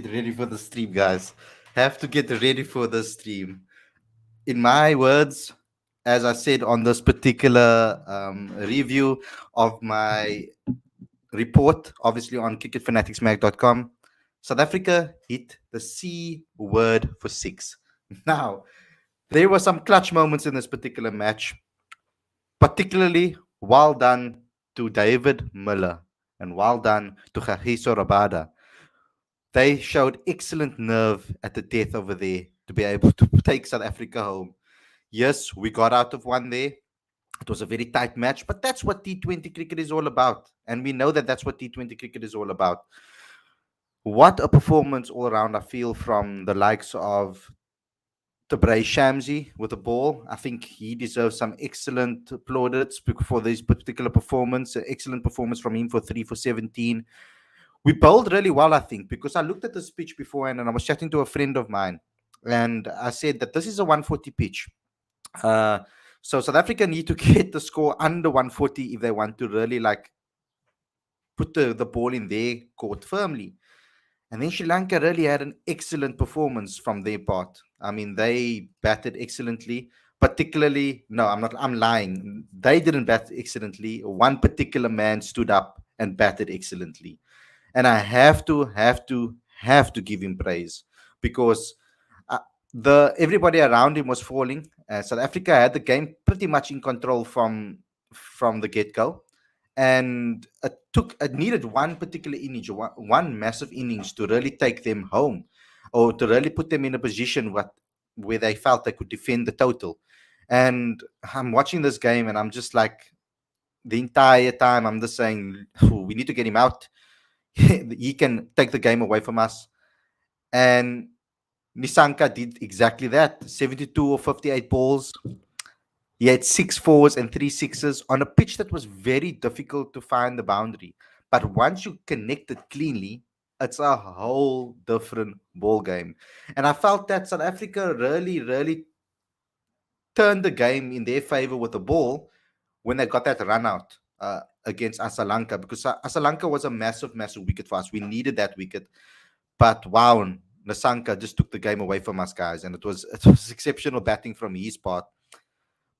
get ready for the stream, guys. Have to get ready for the stream. In my words, as I said on this particular review of my report, obviously on cricketfanaticsmag.com, South Africa hit the C word for six. Now, there were some clutch moments in this particular match, particularly well done to David Miller and well done to Kagiso Rabada. They showed excellent nerve at the death over there to be able to take South Africa home. Yes, we got out of one there. It was a very tight match, but that's what T20 cricket is all about. And we know that that's what T20 cricket is all about. What a performance all around, I feel, from the likes of Tabray Shamsi with the ball. I think he deserves some excellent plaudits for this particular performance. An excellent performance from him for 3 for 17. We bowled really well, I think, because I looked at the pitch beforehand and I was chatting to a friend of mine and I said that this is a 140 pitch. So South Africa need to get the score under 140 if they want to really put the ball in their court firmly. And then Sri Lanka really had an excellent performance from their part. I mean, they batted excellently. Particularly, no, I'm lying. They didn't bat excellently. One particular man stood up and batted excellently. And I have to give him praise because everybody around him was falling. South Africa had the game pretty much in control from the get-go. And it needed one particular innings, one massive innings to really take them home or to really put them in a position where they felt they could defend the total. And I'm watching this game and I'm just like, the entire time, I'm just saying, we need to get him out. He can take the game away from us. And Nisanka did exactly that. 72 or 58 balls. He had 6 fours and 3 sixes on a pitch that was very difficult to find the boundary. But once you connect it cleanly, it's a whole different ball game. And I felt that South Africa really, really turned the game in their favor with the ball when they got that run out against Sri Lanka, because Sri Lanka was a massive, massive wicket for us. We needed that wicket. But wow, Nisanka just took the game away from us, guys. And it was exceptional batting from his part.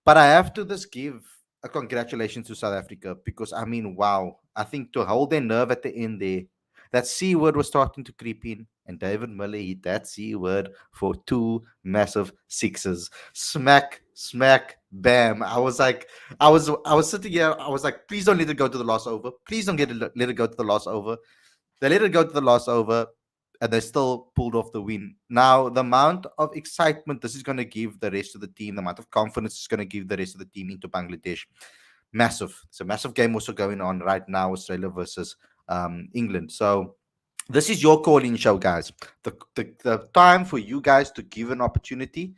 But I have to just give a congratulations to South Africa because, I mean, wow. I think to hold their nerve at the end there, that C word was starting to creep in, and David Miller hit that C word for 2 massive sixes. Smack, smack, bam. I was sitting here. I was like, please don't let it go to the last over. Please don't let it go to the last over. They let it go to the last over. And they still pulled off the win. Now, the amount of excitement this is going to give the rest of the team, the amount of confidence it's going to give the rest of the team into Bangladesh, massive. It's a massive game also going on right now, Australia versus England. So this is your call-in show, guys. The time for you guys to give an opportunity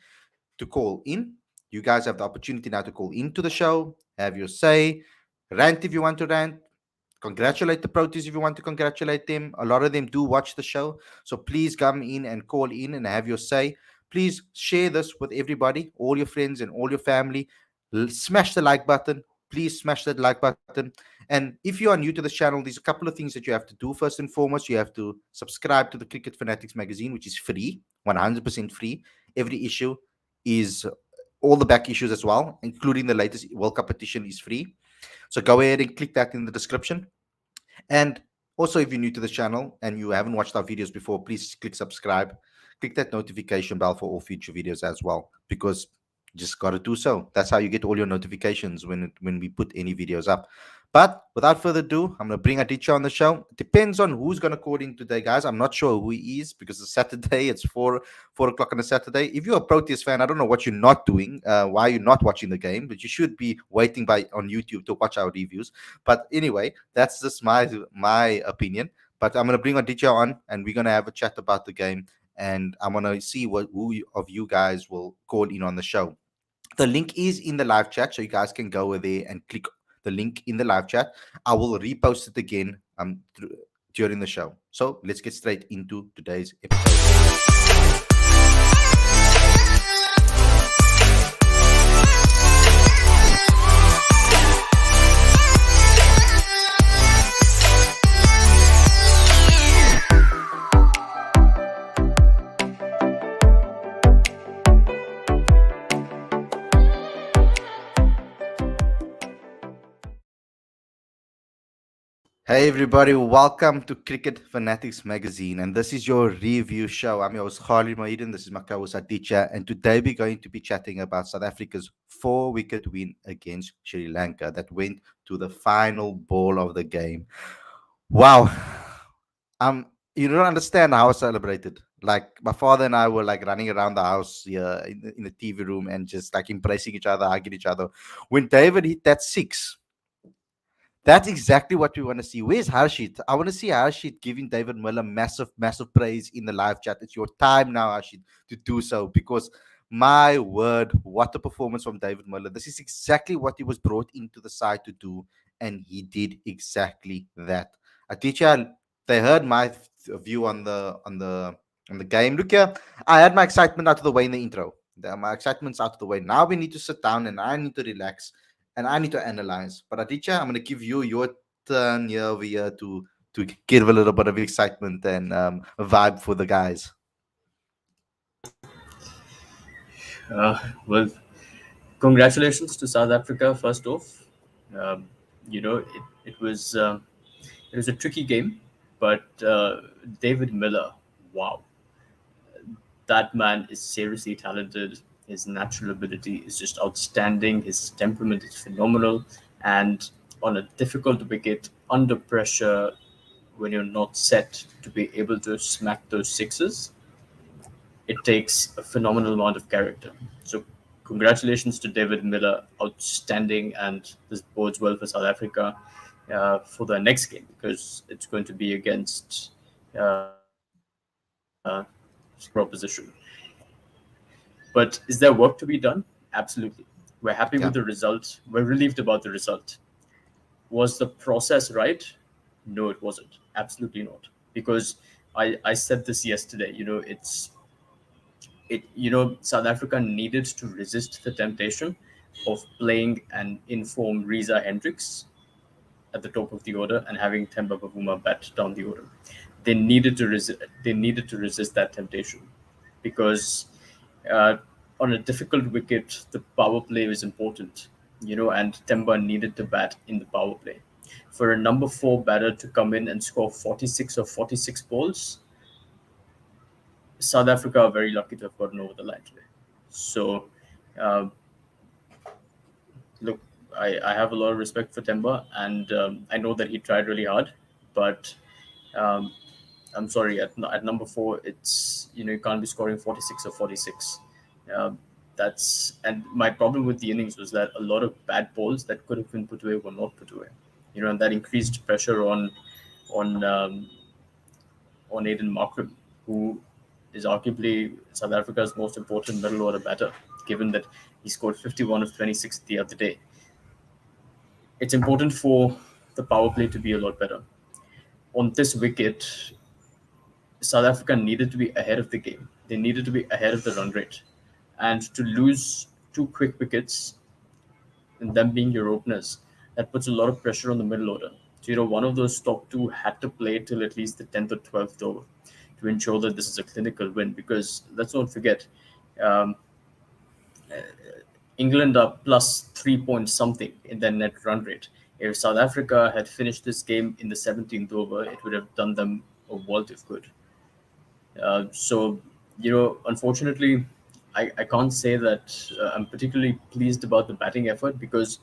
to call in. You guys have the opportunity now to call into the show, have your say, rant if you want to rant, congratulate the Proteas if you want to congratulate them. A lot of them do watch the show. So please come in and call in and have your say. Please share this with everybody, all your friends and all your family. Smash the like button. Please smash that like button. And if you are new to this channel, there's a couple of things that you have to do. First and foremost, you have to subscribe to the Cricket Fanatics magazine, which is free, 100% free. Every issue is, all the back issues as well, including the latest World Cup edition, is free. So go ahead and click that in the description. And also, if you're new to the channel and you haven't watched our videos before, please click subscribe. Click that notification bell for all future videos as well, because you just got to do so. That's how you get all your notifications when we put any videos up. But without further ado, I'm going to bring Aditya on the show. It depends on who's going to call in today, guys. I'm not sure who he is because it's Saturday. It's 4 o'clock on a Saturday. If you're a Proteas fan, I don't know what you're not doing, why you're not watching the game, but you should be waiting on YouTube to watch our reviews. But anyway, that's just my opinion. But I'm going to bring Aditya on, and we're going to have a chat about the game. And I'm going to see who of you guys will call in on the show. The link is in the live chat, so you guys can go over there and click the link in the live chat. I will repost it again during the show. So let's get straight into today's episode. Hey everybody, welcome to Cricket Fanatics Magazine, and this is your review show. I'm your host Khalid. This is my co-host Aditya, and today we're going to be chatting about South Africa's four-wicket win against Sri Lanka that went to the final ball of the game. Wow, you don't understand how I celebrated. Like my father and I were like running around the house here in the TV room and just like embracing each other, hugging each other. When David hit that six, that's exactly what we want to see. Where's Harshit? I want to see Harshit giving David Miller massive, massive praise in the live chat. It's your time now, Harshit, to do so because my word, what a performance from David Miller. This is exactly what he was brought into the side to do, and he did exactly that. Aticha, they heard my view on the game. Look here, I had my excitement out of the way in the intro. My excitement's out of the way. Now we need to sit down and I need to relax and I need to analyze. But Aditya, I'm going to give you your turn here over here to give a little bit of excitement and a vibe for the guys. Well, congratulations to South Africa. First off, um, it was it was a tricky game, but David Miller, wow, that man is seriously talented. His natural ability is just outstanding. His temperament is phenomenal, and on a difficult wicket, under pressure, when you're not set to be able to smack those sixes, it takes a phenomenal amount of character. So, congratulations to David Miller, outstanding, and this bodes well for South Africa for their next game because it's going to be against proposition. But is there work to be done? Absolutely. We're happy Yeah. with the result. We're relieved about the result. Was the process right? No, it wasn't. Absolutely not. Because I said this yesterday. South Africa needed to resist the temptation of playing an informed Riza Hendricks at the top of the order and having Temba Bavuma bat down the order. They needed to resist that temptation because uh, on a difficult wicket, the power play was important. And Temba needed to bat in the power play. For a number four batter to come in and score 46 or 46 balls, South Africa are very lucky to have gotten over the line today. So, uh, look, I have a lot of respect for Temba, and I know that he tried really hard, but um, I'm sorry, at number four, you can't be scoring 46 or 46. Uh, and my problem with the innings was that a lot of bad balls that could have been put away were not put away. And that increased pressure on on Aiden Markram, who is arguably South Africa's most important middle order batter, given that he scored 51 of 26 the other day. It's important for the power play to be a lot better. On this wicket, South Africa needed to be ahead of the game. They needed to be ahead of the run rate. And to lose two quick wickets, and them being your openers, that puts a lot of pressure on the middle order. So, one of those top two had to play till at least the 10th or 12th over to ensure that this is a clinical win. Because let's not forget, um, England are plus 3 point something in their net run rate. If South Africa had finished this game in the 17th over, it would have done them a world of good. So, unfortunately, I can't say that I'm particularly pleased about the batting effort because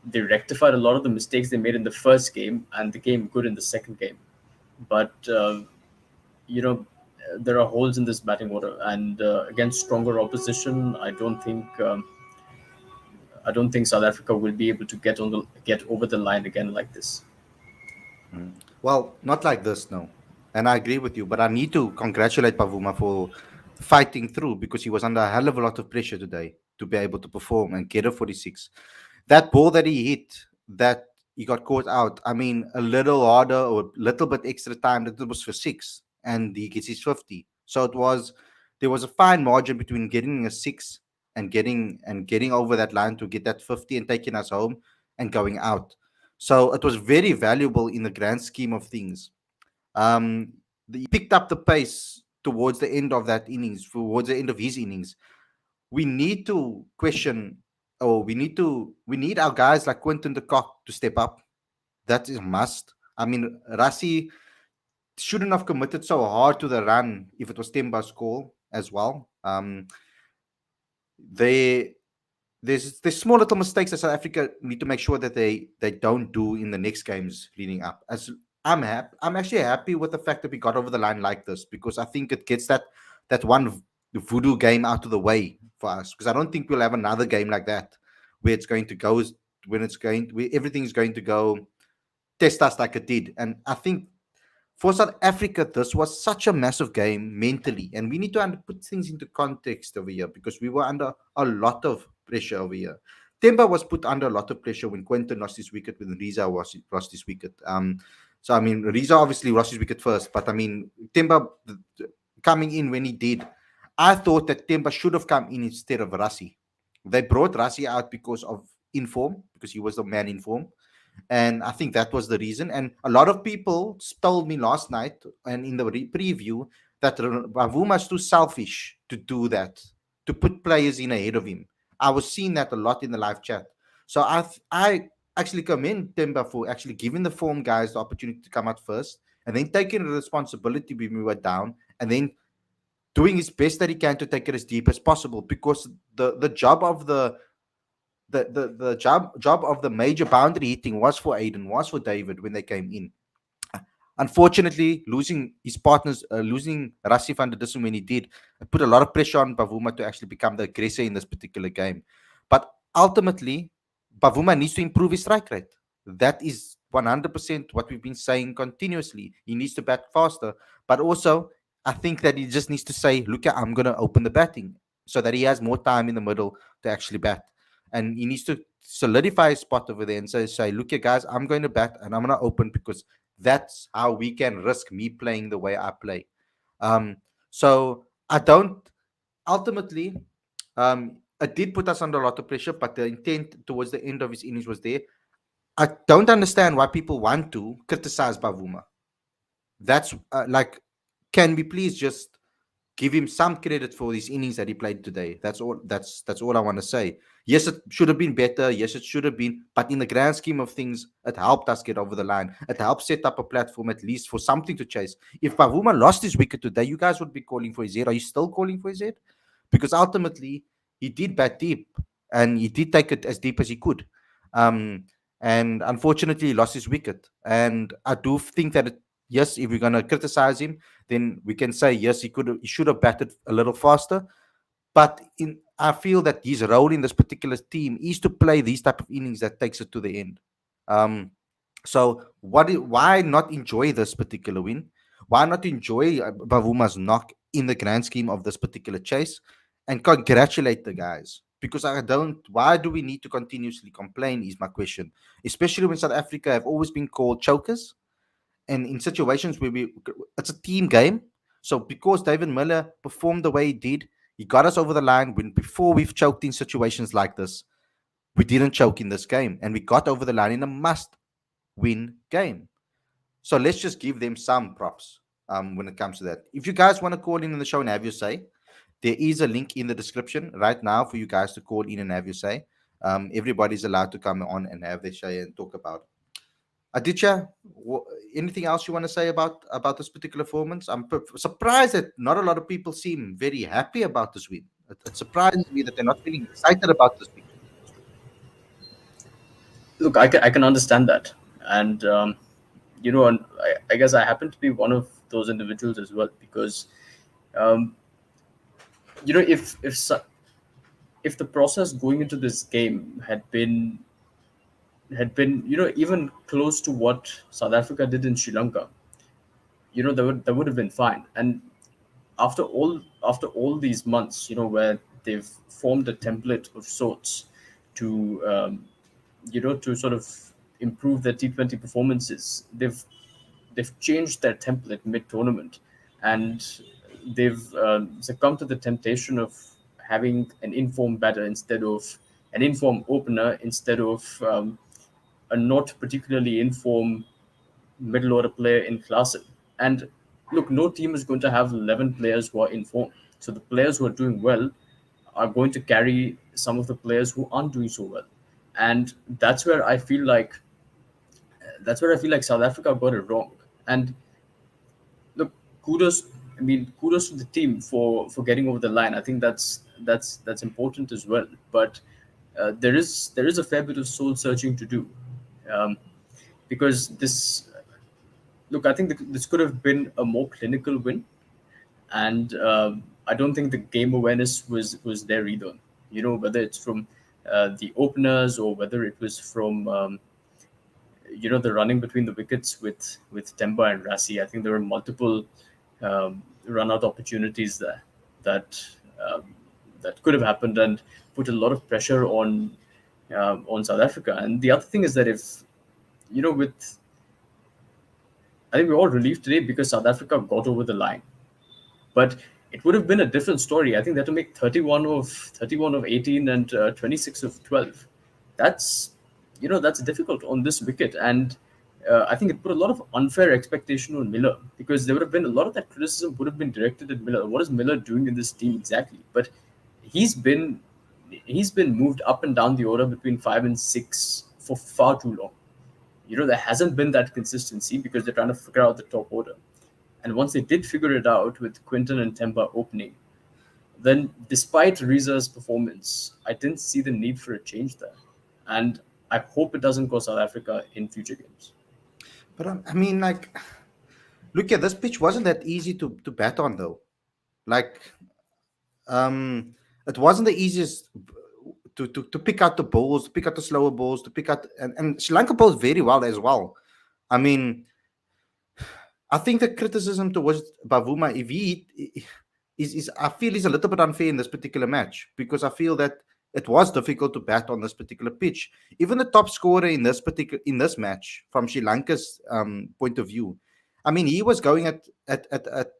they rectified a lot of the mistakes they made in the first game and they came good in the second game. But, you know, there are holes in this batting order, and against stronger opposition, I don't think South Africa will be able to get over the line again like this. Mm. Well, not like this, no. And I agree with you, but I need to congratulate Pavuma for fighting through because he was under a hell of a lot of pressure today to be able to perform and get a 46. That ball that he hit, that he got caught out, I mean, a little harder or a little bit extra time, that it was for six, and he gets his 50. So there was a fine margin between getting a six and getting over that line to get that 50 and taking us home and going out. So it was very valuable in the grand scheme of things. Um, he picked up the pace towards the end of that innings, towards the end of his innings. We need to question, or we need our guys like Quentin de Kock to step up. That is a must. I mean, Rassi shouldn't have committed so hard to the run if it was Temba's call as well. They there's small little mistakes that South Africa need to make sure that they don't do in the next games leading up. As I'm actually happy with the fact that we got over the line like this, because I think it gets that one voodoo game out of the way for us, because I don't think we'll have another game like that where it's going to go when it's going where everything's going to go test us like it did. And I think for South Africa, this was such a massive game mentally, and we need to put things into context over here, because we were under a lot of pressure over here. Temba was put under a lot of pressure when Quentin lost his wicket, when Riza lost his wicket. So I mean, Riza obviously lost his wicket first, but I mean, Temba coming in when he did, I thought that Temba should have come in instead of Rassi. They brought Rassi out because of inform, because he was the man in form, and I think that was the reason. And a lot of people told me last night and in the preview that Bavuma is too selfish to do that, to put players in ahead of him. I was seeing that a lot in the live chat. So I actually commend Temba for actually giving the form guys the opportunity to come out first, and then taking the responsibility when we were down, and then doing his best that he can to take it as deep as possible, because the job of the job of the major boundary hitting was for Aiden, was for David when they came in. Unfortunately, losing his partners, losing Rasif under this when he did, it put a lot of pressure on Bavuma to actually become the aggressor in this particular game. But ultimately, Bavuma needs to improve his strike rate. That is 100% what we've been saying continuously. He needs to bat faster. But also, I think that he just needs to say, look, I'm going to open the batting, so that he has more time in the middle to actually bat. And he needs to solidify his spot over there and say, look, guys, I'm going to bat and I'm going to open, because that's how we can risk me playing the way I play. Um, so I don't ultimately, it did put us under a lot of pressure, but the intent towards the end of his innings was there. I don't understand why people want to criticize Bavuma. That's like, can we please just give him some credit for these innings that he played today? That's all. That's all I want to say. Yes, it should have been better. Yes, it should have been. But in the grand scheme of things, it helped us get over the line. It helped set up a platform at least for something to chase. If Pavuma lost his wicket today, you guys would be calling for his head. Are you still calling for his head? Because ultimately, he did bat deep, and he did take it as deep as he could. Um, and unfortunately, he lost his wicket. And I do think that yes, if we're gonna criticize him, then we can say yes, he should have batted a little faster. But I feel that his role in this particular team is to play these type of innings that takes it to the end. Um, so why not enjoy this particular win? Why not enjoy Bavuma's knock in the grand scheme of this particular chase, and congratulate the guys? Because I don't. Why do we need to continuously complain? Is my question. Especially when South Africa have always been called chokers, and in situations where it's a team game. So because David Miller performed the way he did, he got us over the line. When before we've choked in situations like this, we didn't choke in this game, and we got over the line in a must-win game. So let's just give them some props when it comes to that. If you guys want to call in the show and have your say, there is a link in the description right now for you guys to call in and have your say. Everybody's allowed to come on and have their say and talk about it. Aditya, anything else you want to say about this particular performance? I'm surprised that not a lot of people seem very happy about this win. It surprises me that they're not feeling excited about this win. Look, I can understand that, and and I guess I happen to be one of those individuals as well, because um, if the process going into this game had been even close to what South Africa did in Sri Lanka, that would have been fine. And after all these months, where they've formed a template of sorts to to sort of improve their T20 performances, they've changed their template mid tournament, and they've succumbed to the temptation of having an informed batter instead of an informed opener, instead of a not particularly informed middle order player in Klassen. And look, no team is going to have 11 players who are in form. So the players who are doing well are going to carry some of the players who aren't doing so well. And that's where I feel like that's where I feel like South Africa got it wrong. And look, kudos. I mean, kudos to the team for getting over the line. I think that's important as well. But there is a fair bit of soul searching to do, um, because this look. I think this could have been a more clinical win, and I don't think the game awareness was there either. You know, whether it's from the openers or whether it was from the running between the wickets with Temba and Rassi. I think there were multiple run out opportunities there that um, that could have happened and put a lot of pressure on South Africa. And the other thing is that if with I think we're all relieved today because South Africa got over the line, but it would have been a different story. I think they had to make 31 of 18 and 26 of 12. That's difficult on this wicket, and I think it put a lot of unfair expectation on Miller, because there would have been a lot of that criticism would have been directed at Miller. What is Miller doing in this team exactly? But he's been he's been moved up and down the order between 5 and 6 for far too long. There hasn't been that consistency because they're trying to figure out the top order. And once they did figure it out with Quinton and Temba opening, then despite Riza's performance, I didn't see the need for a change there. And I hope it doesn't cost South Africa in future games. But I mean, like, look at this pitch wasn't that easy to bat on though. Like, it wasn't the easiest to pick out the balls, to pick out the slower balls, to pick out and Sri Lanka bowls very well as well. I mean, I think the criticism towards Bavuma, if he is I feel is a little bit unfair in this particular match, because I feel that it was difficult to bat on this particular pitch. Even the top scorer in this match from Sri Lanka's point of view, I mean, he was going at the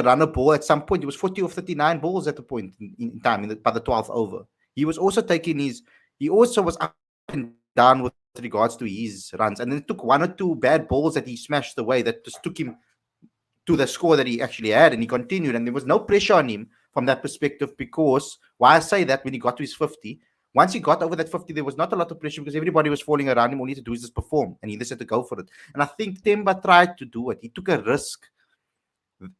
runner ball at some point. It was 40 or 39 balls at the point in time by the 12th over. He was also taking he also was up and down with regards to his runs. And then it took one or two bad balls that he smashed away that just took him to the score that he actually had, and he continued. And there was no pressure on him from that perspective, because why I say that, when he got to his 50, once he got over that 50, there was not a lot of pressure because everybody was falling around him. All he had to do is just perform, and he just had to go for it. And I think Temba tried to do it. He took a risk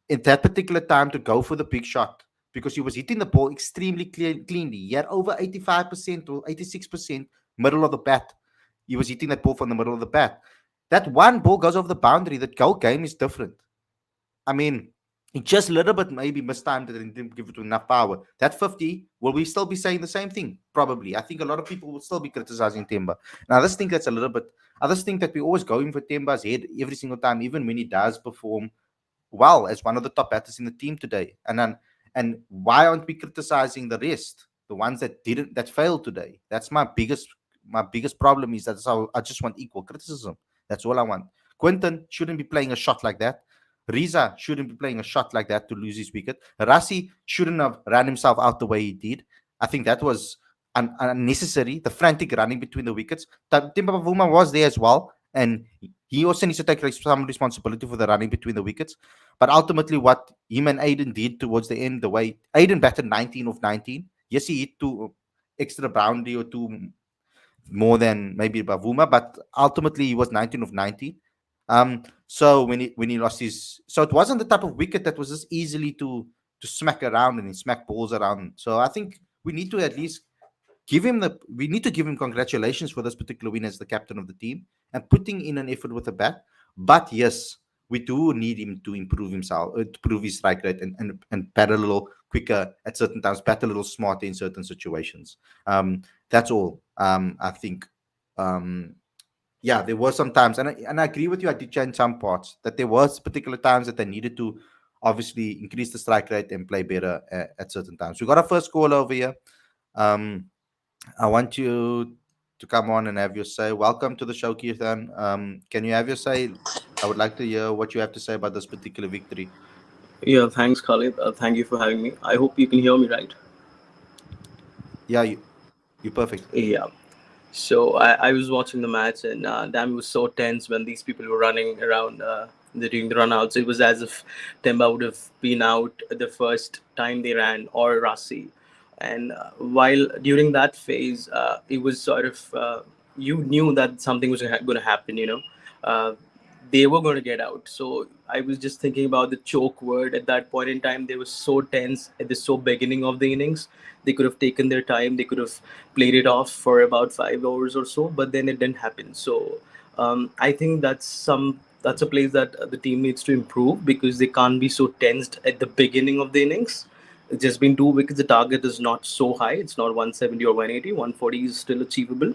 at that particular time to go for the big shot, because he was hitting the ball extremely cleanly. He had over 85% or 86% middle of the bat. He was hitting that ball from the middle of the bat. That one ball goes over the boundary. The goal game is different. I mean, he just a little bit maybe mistimed it and didn't give it enough power. That 50, will we still be saying the same thing? Probably. I think a lot of people will still be criticizing Temba. And I just think that's a little bit, I just think that we're always going for Temba's head every single time, even when he does perform well as one of the top batters in the team today. And why aren't we criticizing the rest, the ones that failed today? That's my biggest problem, is that I just want equal criticism. That's all I want. Quinton shouldn't be playing a shot like that. Riza shouldn't be playing a shot like that to lose his wicket. Rassi shouldn't have ran himself out the way he did. I think that was unnecessary. The frantic running between the wickets. Timba Bavuma was there as well, and he also needs to take some responsibility for the running between the wickets. But ultimately, what him and Aiden did towards the end, the way Aiden batted 19 of 19. Yes, he hit two extra boundary or two more than maybe Bavuma, but ultimately he was 19 of 90. So when he lost his, so it wasn't the type of wicket that was just easily to smack around and smack balls around. So I think we need to at least we need to give him congratulations for this particular win as the captain of the team and putting in an effort with the bat. But yes, we do need him to improve himself, to prove his strike rate, and bat a little quicker at certain times, bat a little smarter in certain situations. That's all. I think. Yeah, there were some times, and I agree with you, Aditya, in some parts, that there was particular times that they needed to obviously increase the strike rate and play better at certain times. We got our first call over here. Um, I want you to come on and have your say. Welcome to the show, Keithan. Can you have your say? I would like to hear what you have to say about this particular victory. Yeah, thanks, Khalid. Thank you for having me. I hope you can hear me right. Yeah, you're perfect. Yeah. So I was watching the match, and damn, it was so tense when these people were running around during the runouts. It was as if Temba would have been out the first time they ran, or Rasi. And while during that phase, it was sort of you knew that something was going to happen. uh, they were going to get out. So I was just thinking about the choke word at that point in time. They were so tense at the so beginning of the innings. They could have taken their time. They could have played it off for about 5 hours or so, but then it didn't happen. So I think that's a place that the team needs to improve, because they can't be so tensed at the beginning of the innings. It's just been 2 wickets. The target is not so high. It's not 170 or 180. 140 is still achievable.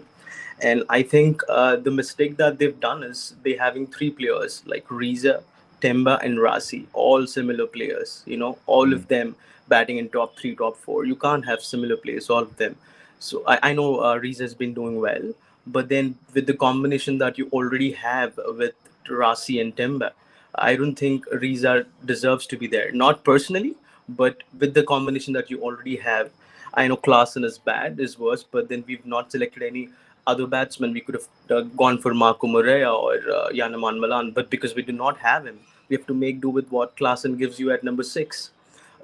And I think the mistake that they've done is they having three players like Riza, Temba, and Rasi, all similar players. All Mm, of them batting in top three, top four. You can't have similar players, all of them. So I know Riza has been doing well, but then with the combination that you already have with Rasi and Temba, I don't think Riza deserves to be there. Not personally, but with the combination that you already have. I know Klaasen is bad, is worse, but then we've not selected any other batsmen. We could have gone for Marco Morea or Yanaman Malan, but because we do not have him, we have to make do with what Klaasen gives you at number six.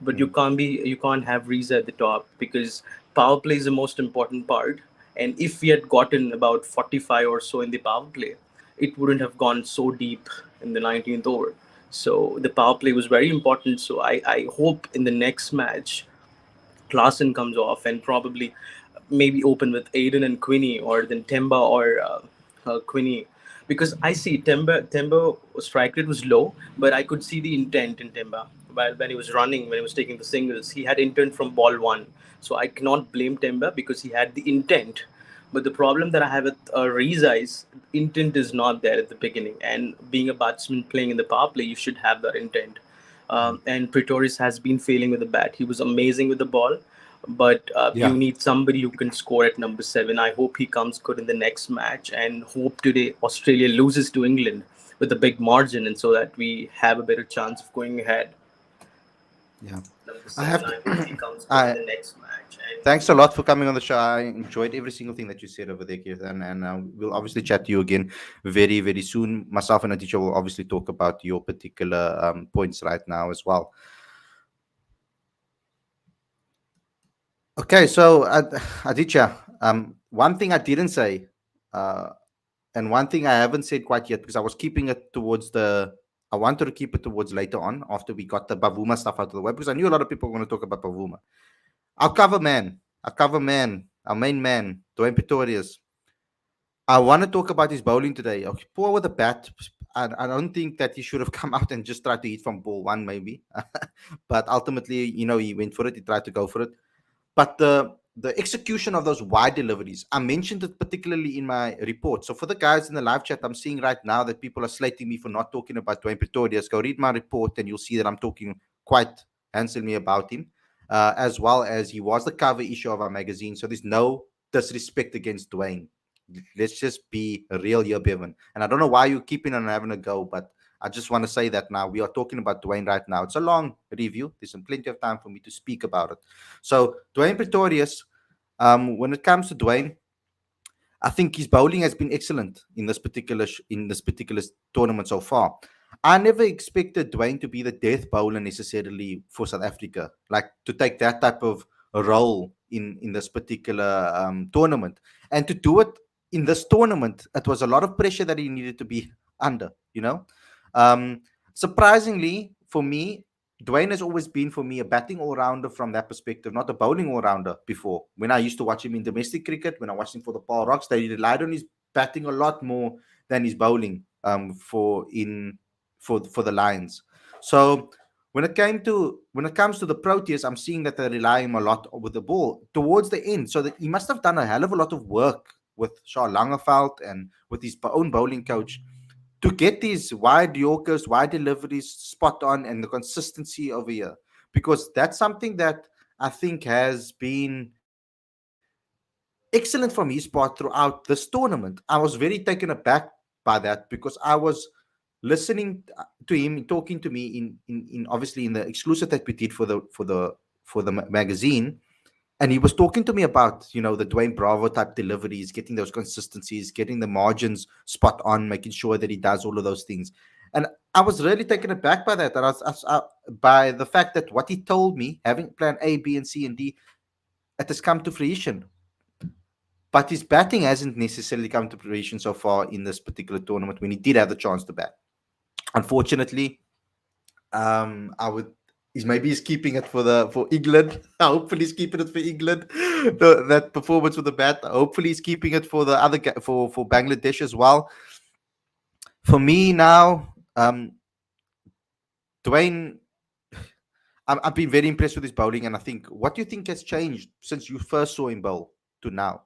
But mm, you can't have Riza at the top, because power play is the most important part. And if we had gotten about 45 or so in the power play, it wouldn't have gone so deep in the 19th over. So the power play was very important. So I hope in the next match Klaasen comes off, and probably maybe open with Aiden and Quinny, or then Temba or Quinny, because I see Temba strike rate was low, but I could see the intent in Temba while when he was running, when he was taking the singles. He had intent from ball one, so I cannot blame Temba because he had the intent. But the problem that I have with Riza is intent is not there at the beginning, and being a batsman playing in the power play, you should have that intent. mm. And Pretorius has been failing with the bat. He was amazing with the ball, but you Yeah. need somebody who can score at number seven. I hope he comes good in the next match, and hope today Australia loses to England with a big margin, and so that we have a better chance of going ahead. Yeah. Number I seven, have I to. hope he comes good in I the next match. And Thanks a lot for coming on the show. I enjoyed every single thing that you said over there, Keith, and we'll obviously chat to you again very very soon. Myself and Aditya will obviously talk about your particular points right now as well. Okay, so Aditya, one thing I didn't say, uh, and one thing I haven't said quite yet because I was keeping it towards the. I wanted to keep it towards later on after we got the Bavuma stuff out of the way because I knew a lot of people were going to talk about Bavuma. Our cover man, our main man, Dwayne Pretorius. I want to talk about his bowling today. Okay, poor with the bat. I don't think that he should have come out and just tried to hit from ball one, maybe. But ultimately, he went for it. He tried to go for it. But the execution of those wide deliveries, I mentioned it particularly in my report. So for the guys in the live chat, I'm seeing right now that people are slating me for not talking about Dwayne Pretorius. Go read my report, and you'll see that I'm talking quite handsomely about him, as well as he was the cover issue of our magazine. So there's no disrespect against Dwayne. Let's just be real here, Bevan. And I don't know why you're keeping on having a go, but I just want to say that now we are talking about Dwayne right now. It's a long review. There's plenty of time for me to speak about it. So Dwayne Pretorius, when it comes to Dwayne, I think his bowling has been excellent in this particular tournament so far. I never expected Dwayne to be the death bowler necessarily for South Africa, like to take that type of a role in this particular tournament, and to do it in this tournament. It was a lot of pressure that he needed to be under. Um, Surprisingly for me, Dwayne has always been for me a batting all rounder from that perspective, not a bowling all rounder before. When I used to watch him in domestic cricket, when I watched him for the Paul Rocks, they relied on his batting a lot more than his bowling for the Lions. So when it comes to the Proteas, I'm seeing that they're relying a lot with the ball towards the end. So that he must have done a hell of a lot of work with Shaw Langeveld and with his own bowling coach to get these wide Yorkers, wide deliveries spot on and the consistency over here. Because that's something that I think has been excellent from his part throughout this tournament. I was very taken aback by that because I was listening to him talking to me in obviously in the exclusive that we did for the magazine, and he was talking to me about the Dwayne Bravo type deliveries, getting those consistencies, getting the margins spot on, making sure that he does all of those things. And I was really taken aback by that. By the fact that what he told me, having plan A, B, and C and D, it has come to fruition. but his batting hasn't necessarily come to fruition so far in this particular tournament when he did have the chance to bat. Unfortunately, I would. He's keeping it for England. Hopefully, he's keeping it for England. That performance with the bat. Hopefully, he's keeping it for the for Bangladesh as well. For me now, Dwayne, I've been very impressed with his bowling, and I think, what do you think has changed since you first saw him bowl to now?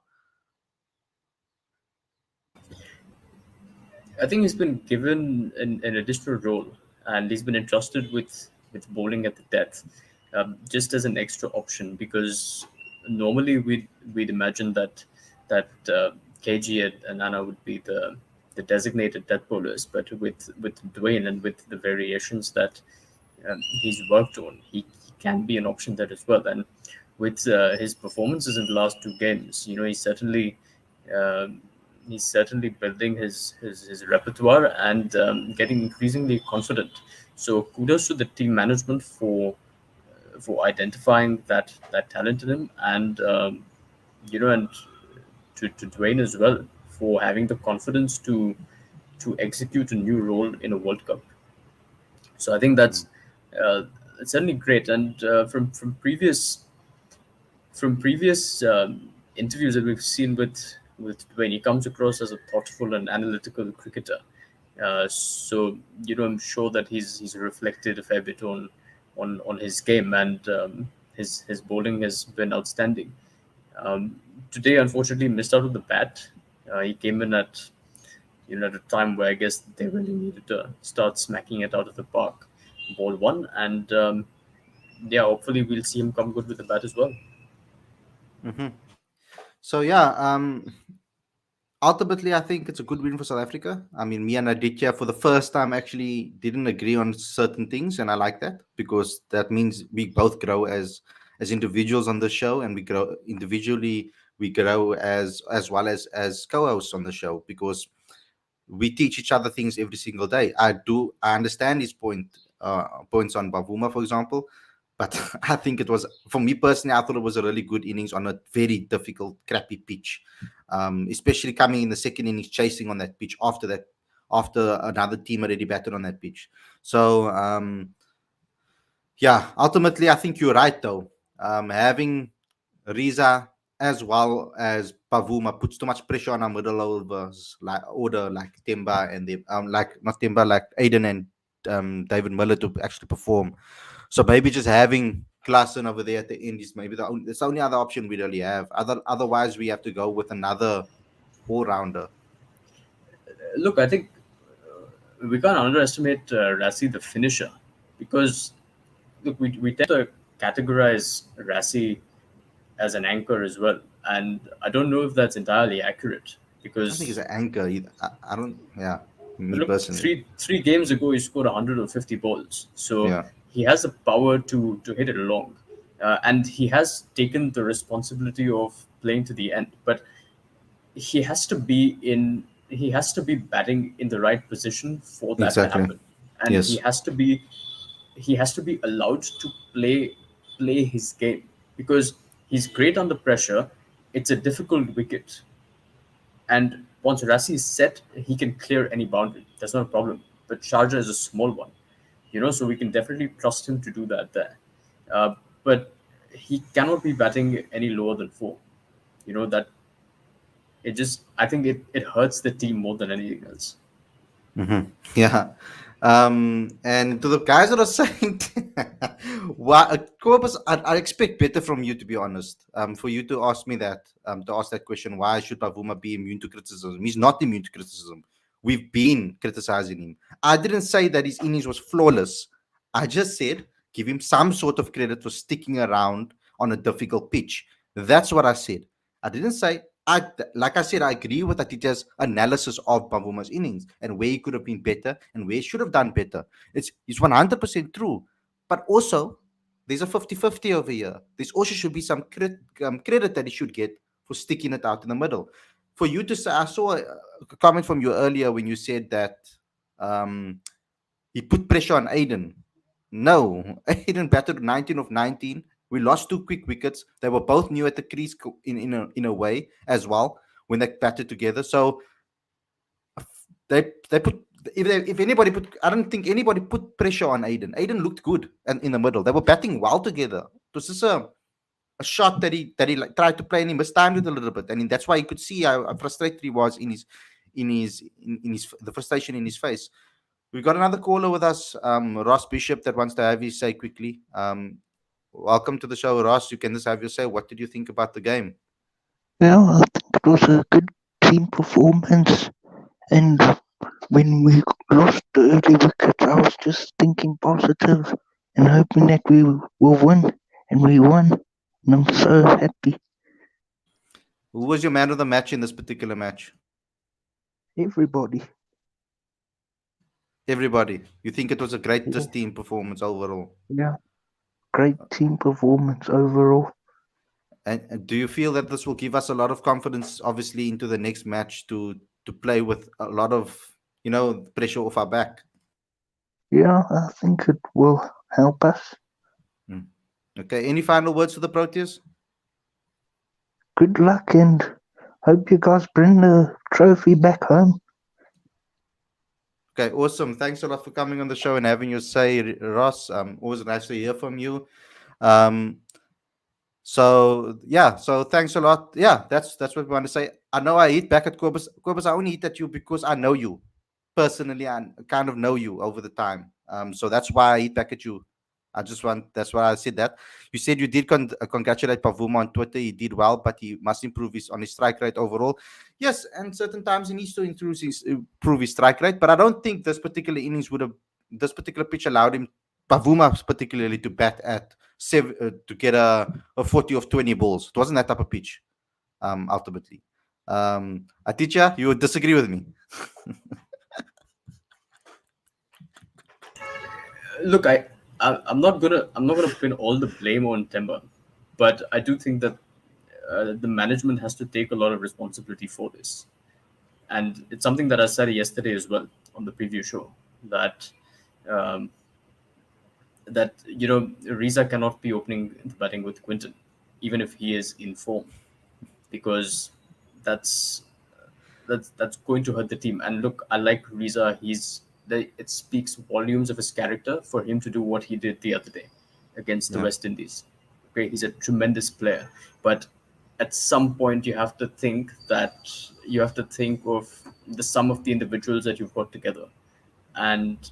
I think he's been given an additional role, and he's been entrusted with bowling at the depth, just as an extra option. Because normally we'd imagine that KG and Anna would be the designated death bowlers, but with Dwayne and with the variations that he's worked on, he can be an option there as well. And with his performances in the last two games, um he's certainly building his repertoire and getting increasingly confident. So kudos to the team management for identifying that talent in him, and and to Dwayne as well for having the confidence to execute a new role in a World Cup. So I think Mhm. uh, it's certainly great. And from previous interviews that we've seen with Dwayne, he comes across as a thoughtful and analytical cricketer. So I'm sure that he's reflected a fair bit on his game, and his bowling has been outstanding. Um, Today, unfortunately, missed out with the bat. He came in at a time where I guess they really needed to start smacking it out of the park. Ball one, and yeah, hopefully we'll see him come good with the bat as well. Mhm. So yeah, ultimately, I think it's a good win for South Africa. I mean, me and Aditya, for the first time, actually didn't agree on certain things, and I like that because that means we both grow as individuals on the show, and we grow individually. We grow as well as co-hosts on the show because we teach each other things every single day. I understand his points on Bavuma, for example, but I think it was, for me personally, I thought it was a really good innings on a very difficult, crappy pitch, especially coming in the second innings, chasing on that pitch after another team already batted on that pitch. So yeah, ultimately, I think you're right though. Having Riza as well as Pavuma puts too much pressure on our middle overs like order like Temba and the like not Temba like Aiden and David Miller to actually perform. So maybe just having Klassen over there at the end is maybe it's the only other option we really have. Otherwise we have to go with another all rounder. Look, I think we can't underestimate Rassi the finisher, because look, we tend to categorize Rassi as an anchor as well, and I don't know if that's entirely accurate, I don't think he's because an anchor either. I don't. Yeah, me look, personally. three games ago he scored 150 balls, so Yeah, he has the power to hit it long, and he has taken the responsibility of playing to the end. But he has to be in he has to be batting in the right position for that to exactly. happen, and Yes, he has to be allowed to play his game, because he's great under pressure. It's a difficult wicket, and once Rassi is set, he can clear any boundary. That's not a problem. But Sharjah is a small one, so we can definitely trust him to do that there. But he cannot be batting any lower than four. That it just I think it hurts the team more than anything else. yeah. And to the guys that are saying, why, Corpus, I expect better from you, to be honest. For you to ask me that, to ask that question, why should Pavuma be immune to criticism? He's not immune to criticism. We've been criticizing him. I didn't say that his innings was flawless. I just said give him some sort of credit for sticking around on a difficult pitch. That's what I said. I didn't say like I said, I agree with Aditya's analysis of Pavuma's innings and where he could have been better and where he should have done better. It's 100% true. But also, there's a 50-50 over here. There's also should be some credit that he should get for sticking it out in the middle. For you to say, I saw a comment from you earlier when you said that um, he put pressure on Aiden. No, Aiden batted 19 of 19 We lost two quick wickets. They were both new at the crease in a way as well when they batted together. So they put if anybody put, I don't think anybody put pressure on Aiden. Aiden looked good and in the middle. They were batting well together. It was just a shot that he like, tried to play and he mistimed it a little bit, and that's why you could see how frustrated he was in his the frustration in his face. We've got another caller with us, Ross Bishop, that wants to have his say quickly. Welcome to the show, Ross. You can just have your say. What did you think about the game? Well, I think it was a good team performance, and when we lost the early wickets, I was just thinking positive and hoping that we will win, and we won, and I'm so happy. Who was your man of the match in this particular match? Everybody, Everybody. You think it was a great yeah, just team performance overall? yeah, great team performance overall. And do you feel that this will give us a lot of confidence, obviously, into the next match to play with a lot of pressure off our back? Yeah, I think it will help us. Hmm. Okay. Any final words for the Proteas? Good luck, and hope you guys bring the trophy back home. Okay, awesome. Thanks a lot for coming on the show and having your say, Ross. Always nice to hear from you. Um, so thanks a lot. Yeah, that's what we want to say. I know I hit back at Corbus. Corbus, I only hit at you because I know you personally and kind of know you over the time. So that's why I hit back at you. That's why I said that. You said you did congratulate Pavuma on Twitter. He did well, but he must improve on his strike rate overall. Yes, and certain times he needs to improve his strike rate, but I don't think this particular pitch allowed him, Pavuma particularly, to bat at seven, to get a 40 of 20 balls. It wasn't that type of pitch, ultimately. Aditya, you would disagree with me. Look, I'm not gonna pin all the blame on Temba, but I do think that the management has to take a lot of responsibility for this, and it's something that I said yesterday as well on the preview show that um, Riza cannot be opening the batting with Quinton, even if he is in form, because that's that's going to hurt the team. And look, I like Riza. It speaks volumes of his character for him to do what he did the other day against the Yeah, West Indies. Okay, he's a tremendous player, but at some point you have to think of the sum of the individuals that you've got together, and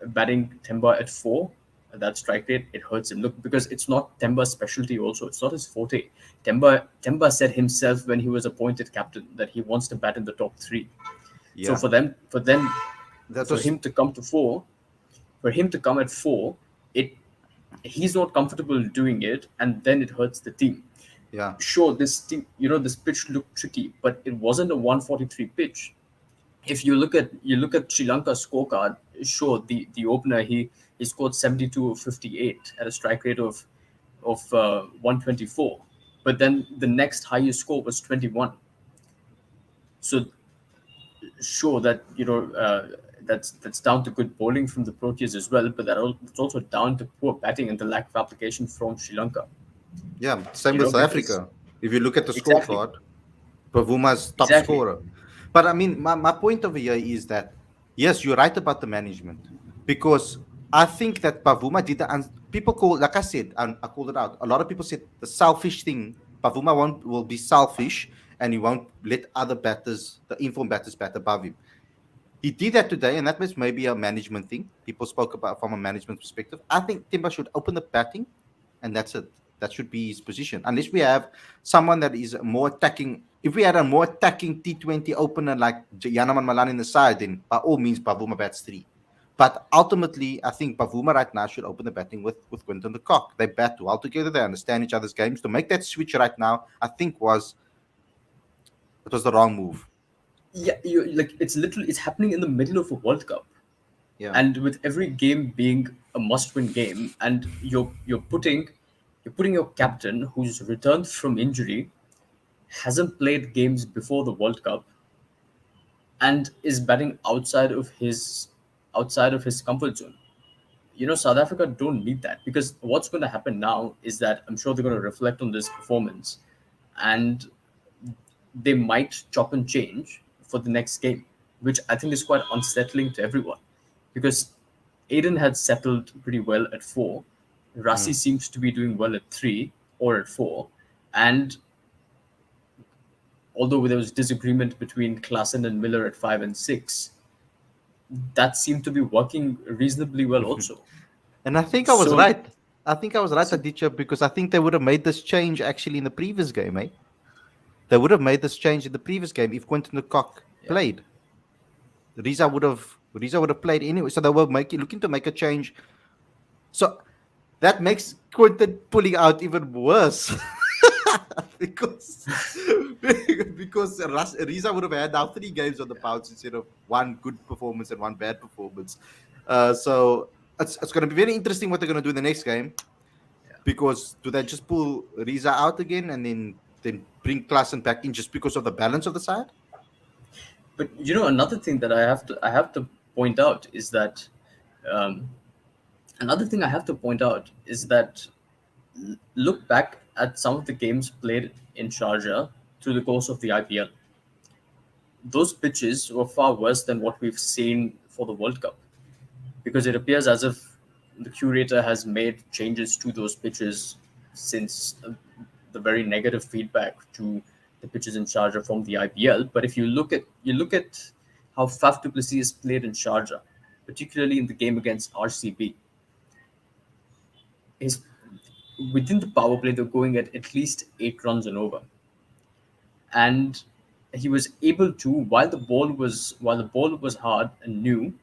batting Temba at four, that strike rate, it hurts him. Look, because it's not Temba's specialty. Also, it's not his forte. Temba said himself when he was appointed captain that he wants to bat in the top three. So yeah. That for was him to come to four, for him to come at four, it he's not comfortable doing it, and then it hurts the team. yeah, Sure, this team, this pitch looked tricky, but it wasn't a 143 pitch. If you look at Sri Lanka's scorecard, sure, the opener, he scored 72 of 58 at a strike rate of 124, but then the next highest score was 21. So sure that that's down to good bowling from the Proteas as well, but it's also down to poor batting and the lack of application from Sri Lanka. yeah. Same with South Because Africa. If you look at the exactly, scorecard, Pavuma's top exactly. scorer. But I mean, my point over here is that yes, you're right about the management, because I think that Pavuma did the people call, like I said, and I called it out. A lot of people said the selfish thing. Pavuma will be selfish and he won't let other batters, the informed batters, bat above him. He did that today, and that was maybe a management thing. People spoke about from a management perspective. I think Timber should open the batting, and that's it. That should be his position. Unless we have someone that is more attacking. If we had a more attacking T20 opener like Yanaman Malan in the side, then by all means, Pavuma bats three. But ultimately, I think Pavuma right now should open the batting with Quinton de Kock. They bat well together. They understand each other's games. To make that switch right now, I think it was the wrong move. Yeah, it's happening in the middle of a World Cup, Yeah. and with every game being a must-win game, and you're putting your captain who's returned from injury, hasn't played games before the World Cup, and is batting outside of his comfort zone. South Africa don't need that, because what's going to happen now is that I'm sure they're going to reflect on this performance, and they might chop and change for the next game, which I think is quite unsettling to everyone, because Aiden had settled pretty well at four. Rassi seems to be doing well at three or at four, and although there was disagreement between Klassen and Miller at five and six, that seemed to be working reasonably well also. And I think I was So, right. I think I was right, so Aditya, because I think they would have made this change actually in the previous game, eh? They would have made this change in the previous game if Quentin de Kock yeah. played. Riza would have played anyway. So they were looking to make a change. So that makes Quentin pulling out even worse. because Riza would have had now 3 games on the bounce instead of one good performance and one bad performance. So it's going to be very interesting what they're going to do in the next game, because do they just pull Riza out again and then bring Klassen back in just because of the balance of the side? But another thing that I have to point out is that um, another thing I have to point out is that look back at some of the games played in Sharjah through the course of the IPL. Those pitches were far worse than what we've seen for the World Cup, because it appears as if the curator has made changes to those pitches since the very negative feedback to the pitches in Sharjah from the IPL. But if you look at how Faf du Plessis played in Sharjah, particularly in the game against RCB, his within the power play they're going at least 8 runs and over, and he was able to, while the ball was hard and new,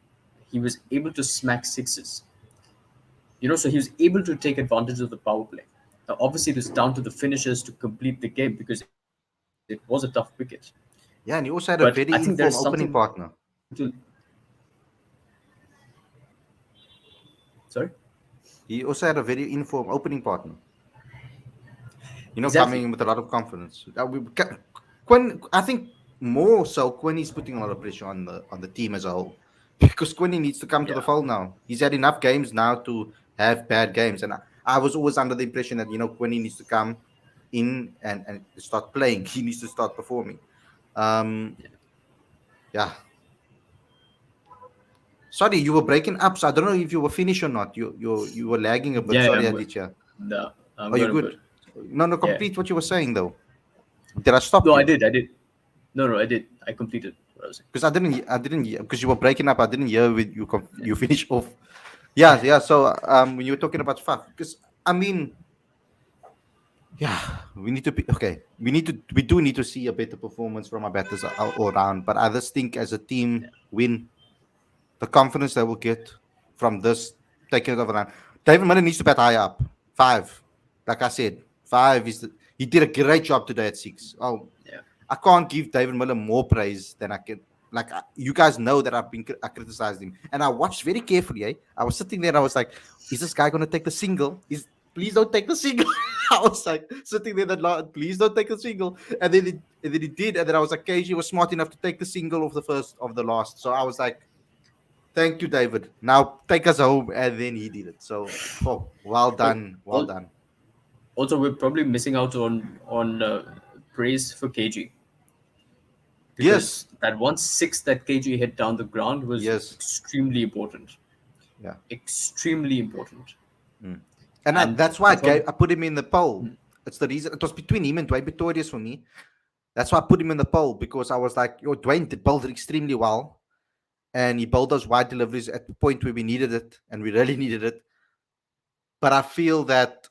he was able to smack sixes. So he was able to take advantage of the power play. Now, obviously, it was down to the finishers to complete the game because it was a tough wicket. Yeah, and he But also had I a think there very is informed something opening to. partner. Sorry. He also had a very informed opening partner. Exactly. Coming in with a lot of confidence. Quinn, I think more so Quinn is putting a lot of pressure on the team as a whole, because Quinn needs to come to the Yeah. fold now. He's had enough games now to have bad games, and I was always under the impression that Quinn needs to come in and start playing. He needs to start performing. Um, yeah. Sorry, you were breaking up, so I don't know if you were finished or not. You were lagging a bit. Yeah. Sorry, I'm good. Aditya. No, I'm Are you good. I'm good? good. No, no, Yeah. complete what you were saying though. Did I stop No, I you? did. I did. No, no, I did. I completed what I was saying. Because I didn't hear, because you were breaking up. I didn't hear with you. Yeah. You finish off. Yeah, yeah. So when you were talking about Faf, because I mean, yeah, we need to be okay. We do need to see a better performance from our batters all around. But I just think as a team win, the confidence they will get from this taking it over round. David Miller needs to bat high up. 5, like I said, 5 is he did a great job today at 6. Oh, Yeah. I can't give David Miller more praise than I can. Like you guys know that I criticized him, and I watched very carefully. I was sitting there, and I was like, "Is this guy going to take the single? Please don't take the single." I was like sitting there, please don't take the single, and then he did, and then I was like, KG was smart enough to take the single of the first of the last. So I was like, "Thank you, David. Now take us home," and then he did it. So, oh, well But done, well done. also, we're probably missing out on praise for KG, Yes, because that 1-6 that KG hit down the ground was yes, extremely important. yeah. Extremely important. Mm. And And that's why I thought, I put him in the poll. It's the reason it was between him and Dwayne Pretorius for me. That's why I put him in the poll, because I was like, Dwayne did bowled extremely well, and he bowled those wide deliveries at the point where we needed it, and we really needed it. But I feel that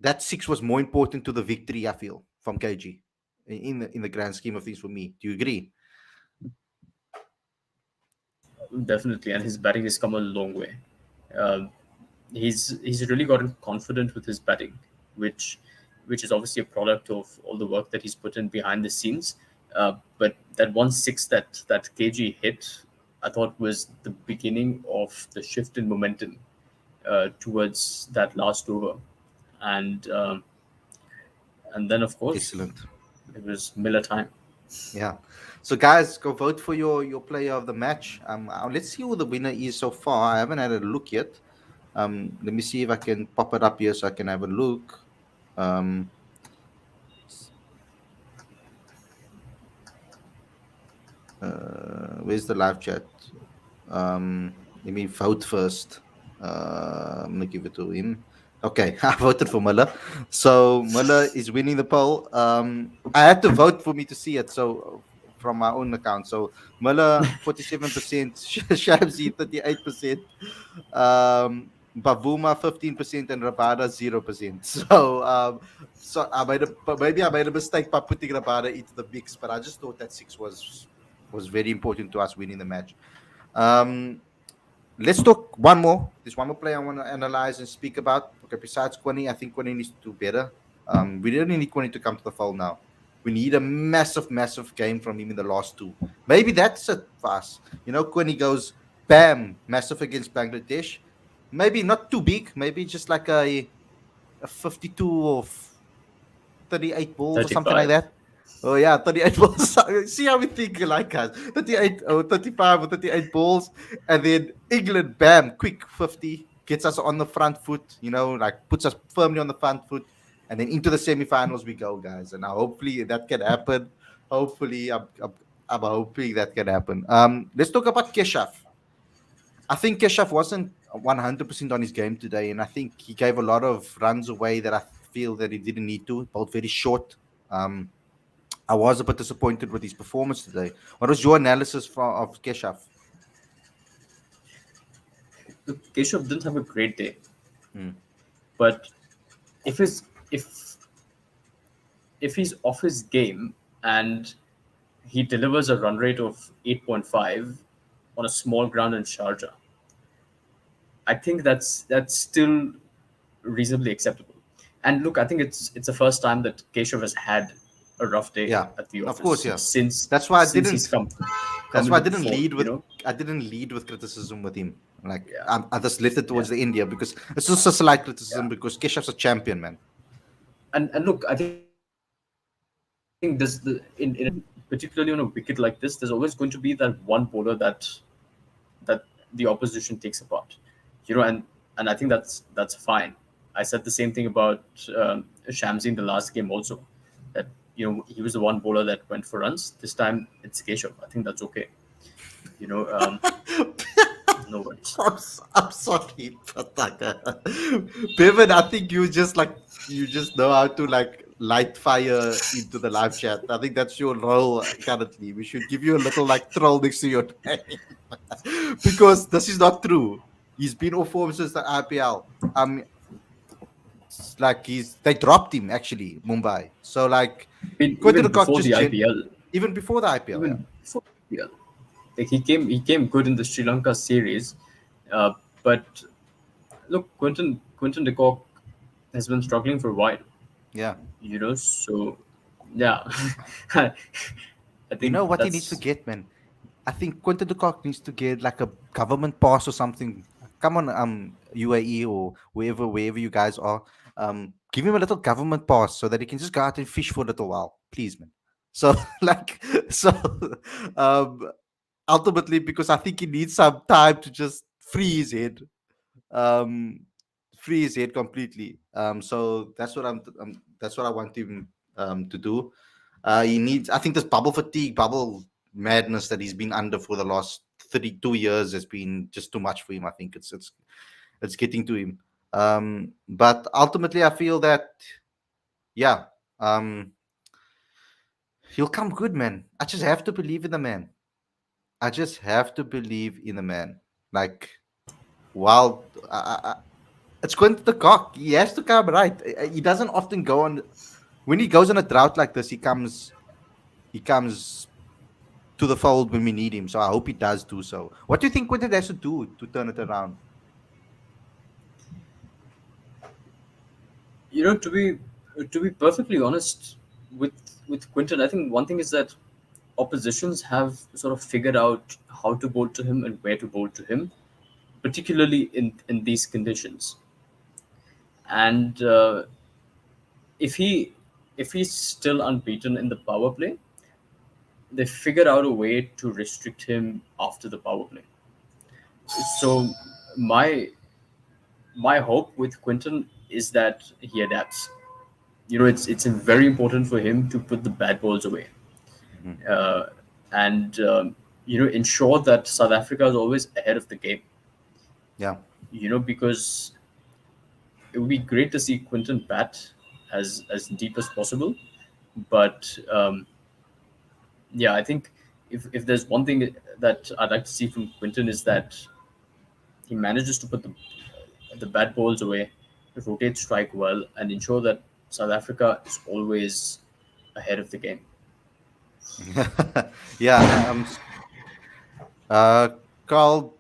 6 was more important to the victory. I feel from KG in the grand scheme of things for me. Do you agree? definitely, and his batting has come a long way. Um, he's really gotten confident with his batting, which which is obviously a product of all the work that he's put in behind the scenes. But that 1-6 that KG hit, I thought was the beginning of the shift in momentum towards that last over, and then of course Excellent. it was Miller time. Yeah. So guys, go vote for your player of the match. Let's see who the winner is so far. I haven't had a look yet. Let me see if I can pop it up here so I can have a look. Um, where's the live chat? Let me vote first. I'm gonna give it to him. Okay, I voted for Muller. So Muller is winning the poll. I had to vote for me to see it. So from my own account. So Muller 47%, Shabzi 38%, Bavuma 15%, and Rabada 0%. So I made but maybe I made a mistake by putting Rabada into the mix, but I just thought that six was very important to us winning the match. Um, let's talk one more. There's one more player I want to analyze and speak about. Okay, besides Kwani, I think Kwani needs to do better. We really need Kwani to come to the fold now. We need a massive, massive game from him in the last two. Maybe that's it for us. You know, Kwani goes bam, massive against Bangladesh. Maybe not too big. Maybe just like a 52 or 38 balls or something like 35. that. Oh yeah, 38 balls. See how we think like us. 38 or 35 or 38 balls. And then England, bam, quick 50. Gets us on the front foot, like puts us firmly on the front foot. And then into the semi-finals we go, guys. And now hopefully that can happen. Hopefully, I'm hoping that can happen. Let's talk about Keshav. I think Keshav wasn't 100% on his game today, and I think he gave a lot of runs away that I feel that he didn't need to. Both very short. Um, I was a bit disappointed with his performance today. What was your analysis of Keshav? Look, Keshav didn't have a great day, Hmm. but if his if he's off his game and he delivers a run rate of 8.5 on a small ground in Sharjah, I think that's still reasonably acceptable. And look, I think it's the first time that Keshav has had a rough day Yeah, at the of course, office yeah. since That's why I since he's didn't. come That's why into the fold. I didn't lead with criticism with him. Like Yeah, I just left it towards yeah, the India because it's just a slight criticism yeah. because Keshav's a champion, man. And look, I think particularly on a wicket like this, there's always going to be that one bowler that the opposition takes apart, and I think that's fine. I said the same thing about Shamsi in the last game also, that he was the one bowler that went for runs. This time it's Keshav. I think that's okay. You know, um, no worries. I'm sorry, Pataka. Bevan, I think you just know how to like light fire into the live chat. I think that's your role currently. We should give you a little like troll next to your name because this is not true. He's been off form since the IPL. Like they dropped him actually, Mumbai. So like, Quinton de Even Kock before the just IPL, even before the IPL, yeah. even before the IPL, like he came good in the Sri Lanka series, but look, Quinton de Kock has been struggling for a while. Yeah. So yeah, I You think know what he needs to that's get, man? I think Quinton de Kock needs to get like a government pass or something. Come on, UAE or wherever you guys are. Give him a little government pass so that he can just go out and fish for a little while, please, man. So like, so um, ultimately, because I think he needs some time to just free his head, um, free his head completely. So that's what I want him to do. He needs. I think this bubble fatigue, bubble madness that he's been under for the last 32 years has been just too much for him. I think it's getting to him. But ultimately, I feel that yeah, um, he'll come good, man. I just have to believe in the man. I just have to believe in the man. Like, while it's going to the cock, he has to come right. He doesn't often go on when he goes on a drought like this. He comes to the fold when we need him. So I hope he does do so. What do you think Quinton has to do to turn it around? to be perfectly honest with with Quinton, I think one thing is that oppositions have sort of figured out how to bowl to him and where to bowl to him, particularly in these conditions. And if he if he's still unbeaten in the power play, they figure out a way to restrict him after the power play. So my my hope with Quinton is that he adapts. It's very important for him to put the bad balls away, Mhm. uh, and ensure that South Africa is always ahead of the game. Yeah. Because it would be great to see Quinton bat as deep as possible, but yeah, I think if there's one thing that I'd like to see from Quinton is that he manages to put the bad balls away, rotate strike well, and ensure that South Africa is always ahead of the game. Yeah. Uh, Carl,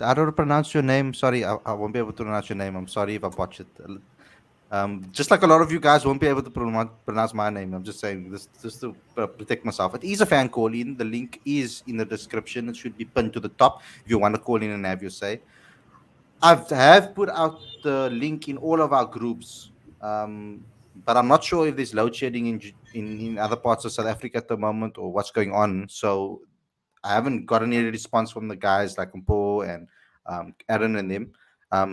I don't pronounce your name. Sorry, I won't be able to pronounce your name. I'm sorry if I botch it. Just like a lot of you guys won't be able to pronounce my name. I'm just saying this just to protect myself. It is a fan call in. The link is in the description. It should be pinned to the top if you want to call in and have your say. Have put out the link in all of our groups, but I'm not sure if there's load shedding in other parts of South Africa at the moment or what's going on. So I haven't got any response from the guys like Mpo and Aaron and them.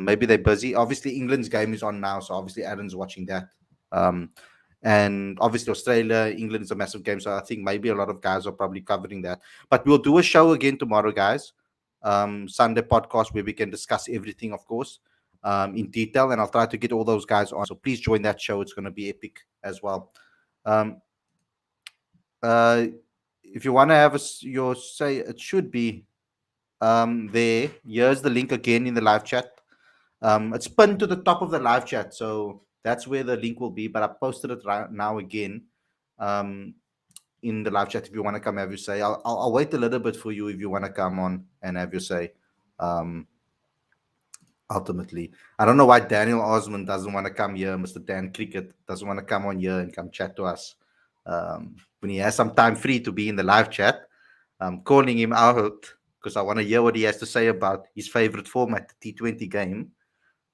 Maybe they're busy. Obviously, England's game is on now, so obviously Aaron's watching that. Um, and obviously, Australia, England is a massive game, so I think maybe a lot of guys are probably covering that. But we'll do a show again tomorrow, guys. Sunday podcast where we can discuss everything, of course, in detail, and I'll try to get all those guys on. So please join that show; it's going to be epic as well. Um, uh, if you want to have your say, it should be there. Here's the link again in the live chat. It's pinned to the top of the live chat, so that's where the link will be. But I posted it right now again um, in the live chat. If you want to come have your say, I'll wait a little bit for you if you want to come on and have your say. Um, Ultimately, I don't know why Daniel Osmond doesn't want to come here. Mr. Dan Cricket doesn't want to come on here and come chat to us when he has some time free to be in the live chat. I'm calling him out because I want to hear what he has to say about his favorite format, the T20 game.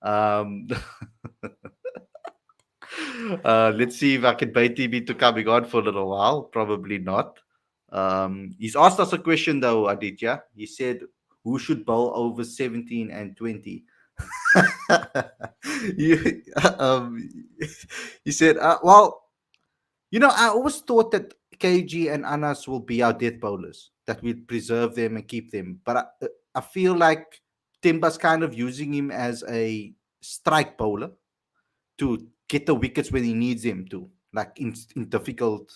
Um, let's see if I can bait him into coming on for a little while. Probably not. He's asked us a question though, Aditya. He said, "Who should bowl over 17 and 20?" you, um, he said, "Well, I always thought that KG and Anas will be our death bowlers, that we'd preserve them and keep them. But I feel like Timba's kind of using him as a strike bowler to get the wickets when he needs them to, like in difficult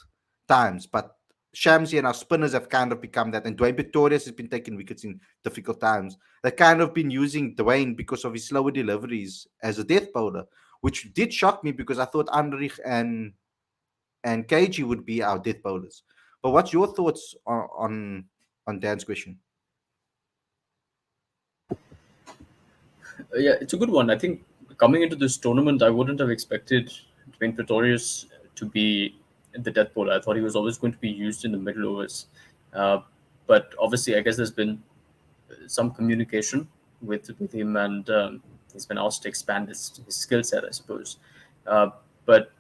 times. But Shamsi and our spinners have kind of become that. And Dwayne Pretorius has been taking wickets in difficult times. They've kind of been using Dwayne because of his slower deliveries as a death bowler, which did shock me because I thought Anrich and KG would be our death bowlers. But what's your thoughts on Dan's question? Yeah, it's a good one. I think coming into this tournament, I wouldn't have expected Dwayne Pretorius to be the death bowler. I thought he was always going to be used in the middle overs. Uh, but obviously, I guess there's been some communication with him, and he's been asked to expand his skill set, I suppose. But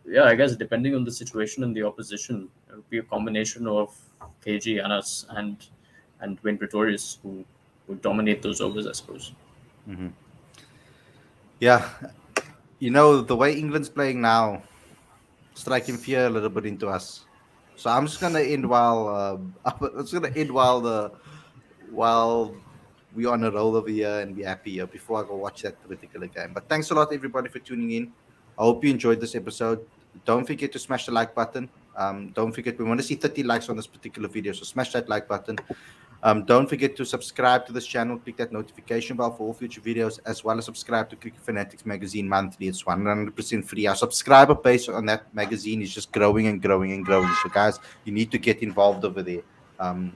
yeah, I guess depending on the situation and the opposition, it would be a combination of KG, Anas, and Dwayne Pretorius who would dominate those overs, I suppose. Mm-hmm. Yeah, the way England's playing now, striking fear a little bit into us. So I'm just gonna end I'm just gonna end while we're on a roll over here and be happy here before I go watch that particular game. But thanks a lot everybody for tuning in. I hope you enjoyed this episode. Don't forget to smash the like button. Don't forget we want to see 30 likes on this particular video, so smash that like button. Don't forget to subscribe to this channel, click that notification bell for all future videos, as well as subscribe to Cricket Fanatics magazine monthly. It's 100% free. Our subscriber base on that magazine is just growing and growing and growing. So, guys, you need to get involved over there um,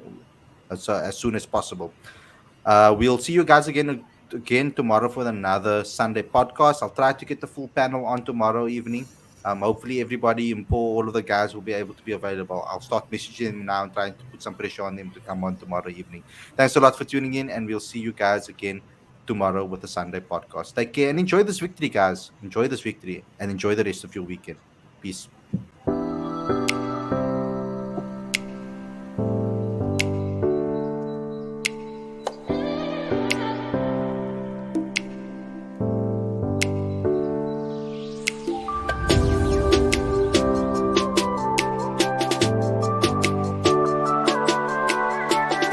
as soon as possible. We'll see you guys again tomorrow for another Sunday podcast. I'll try to get the full panel on tomorrow evening. Hopefully everybody and Paul, all of the guys will be able to be available. I'll start messaging them now and trying to put some pressure on them to come on tomorrow evening. Thanks a lot for tuning in, and we'll see you guys again tomorrow with the Sunday podcast. Take care and enjoy this victory, guys. Enjoy this victory and enjoy the rest of your weekend. Peace.